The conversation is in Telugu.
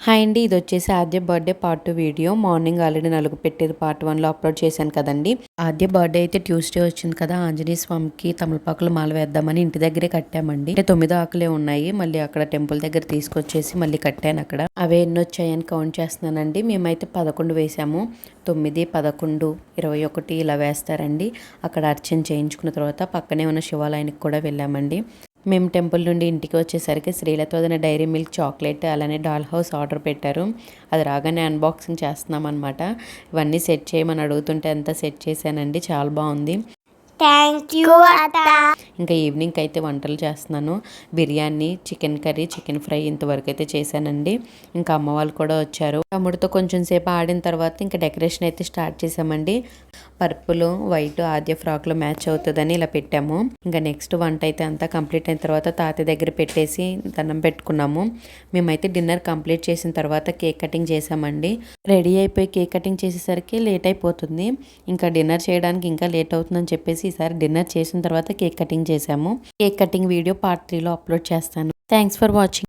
హాయ్ అండి, ఇది వచ్చేసి Aadya birthday part 2 video. Morning already నలుగు పెట్టేది పార్ట్ 1లో అప్లోడ్ చేశాను కదండి. ఆద్య బర్త్డే అయితే ట్యూస్డే వచ్చింది కదా, ఆంజనేయ స్వామికి తమలపాకులు మాల వేద్దామని ఇంటి దగ్గరే కట్టామండి. అంటే 9 ఆకులే ఉన్నాయి, మళ్ళీ అక్కడ టెంపుల్ దగ్గర తీసుకొచ్చేసి మళ్ళీ కట్టాను. అక్కడ అవే ఎన్ని వచ్చాయని కౌంట్ చేస్తున్నానండి. మేమైతే 11 వేసాము. 9, 11, 21 ఇలా వేస్తారండి. అక్కడ అర్చన చేయించుకున్న తర్వాత పక్కనే ఉన్న శివాలయానికి కూడా వెళ్ళామండి. మేము టెంపుల్ నుండి ఇంటికి వచ్చేసరికి శ్రీలత వదిన డైరీ మిల్క్ చాక్లెట్ అలానే డాల్ హౌస్ ఆర్డర్ పెట్టారు. అది రాగానే అన్బాక్సింగ్ చేస్తున్నాం అనమాట. ఇవన్నీ సెట్ చేయమని అడుగుతుంటే అంతా సెట్ చేశానండి. చాలా బాగుంది. థ్యాంక్ యూ అత్త. ఇంకా ఈవినింగ్ అయితే వంటలు చేస్తున్నాను. Biryani, chicken curry, chicken fry ఇంతవరకు అయితే చేశానండి. ఇంకా అమ్మ వాళ్ళు కూడా వచ్చారు. తమ్ముడితో కొంచెం సేపు ఆడిన తర్వాత ఇంకా డెకరేషన్ అయితే స్టార్ట్ చేసామండి. పర్పుల్ వైట్ ఆద్య ఫ్రాక్లో మ్యాచ్ అవుతుందని ఇలా పెట్టాము. ఇంకా నెక్స్ట్ వంట అయితే అంతా కంప్లీట్ అయిన తర్వాత తాతయ్య దగ్గర పెట్టేసి దండం పెట్టుకున్నాము. మేమైతే డిన్నర్ కంప్లీట్ చేసిన తర్వాత కేక్ కటింగ్ చేసామండి. రెడీ అయిపోయి కేక్ కటింగ్ చేసేసరికి లేట్ అయిపోతుంది. ఇంకా డిన్నర్ చేయడానికి ఇంకా లేట్ అవుతుందని చెప్పేసి ఈసారి డిన్నర్ చేసిన తర్వాత కేక్ కటింగ్ చేసాము. కేక్ కటింగ్ వీడియో పార్ట్ 3లో అప్లోడ్ చేస్తాను. Thanks for watching.